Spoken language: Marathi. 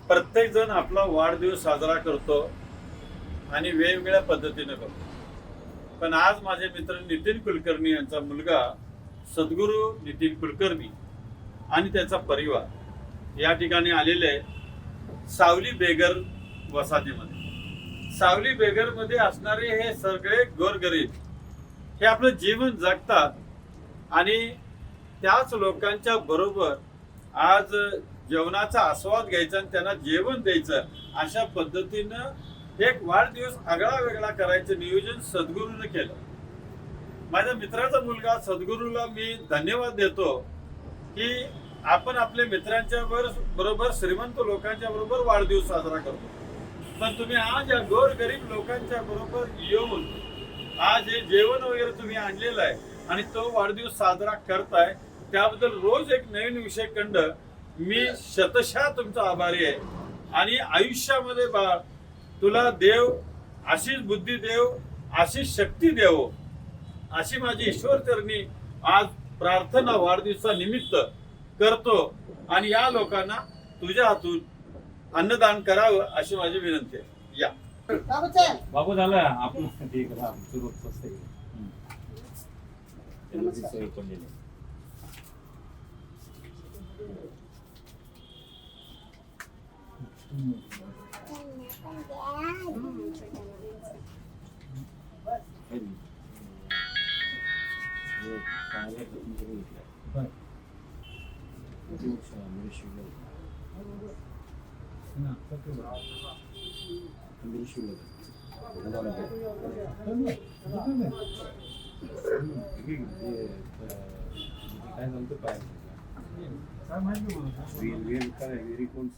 प्रत्येक जण आपला वाढदिवस साजरा करतो आणि वेगवेगळ्या पद्धतीने करतो. पण आज माझे मित्र नितीन कुलकर्णी यांचा मुलगा सद्गुरू नितीन कुलकर्णी आणि त्याचा परिवार या ठिकाणी आलेले आहे सावली बेगर वसाहतीमध्ये. सावली बेगर मध्ये असणारे हे सगळे गोरगरीब हे आपलं जीवन जगतात आणि त्याच लोकांच्या बरोबर आज जेवणाचा आस्वाद घ्यायचा आणि त्यांना जेवण द्यायचं अशा पद्धतीनं एक वाढदिवस आगळा वेगळा करायचं नियोजन सद्गुरूने केलं. माझ्या मित्राचा मुलगा सद्गुरूला मी धन्यवाद देतो की आपण आपल्या मित्रांच्या बरोबर श्रीमंत लोकांच्या बरोबर वाढदिवस साजरा करतो, पण तुम्ही आज या गोरगरीब लोकांच्या बरोबर येऊन आज हे जेवण वगैरे तुम्ही आणलेलं आहे आणि तो वाढदिवस साजरा करताय, त्याबद्दल रोज एक नवीन विषय कंड मी शतशः तुमचा आभारी आहे. आणि आयुष्यामध्ये बाळ तुला देव अशीच बुद्धी देव, अशीच शक्ती देव, अशी माझी ईश्वर चरणी आज प्रार्थना वाढदिवसा निमित्त करतो आणि या लोकांना तुझ्या हातून अन्नदान करावं अशी माझी विनंती आहे. या बाबू झालं आपण ठीक आहे सुरू असते काय सांगतो काय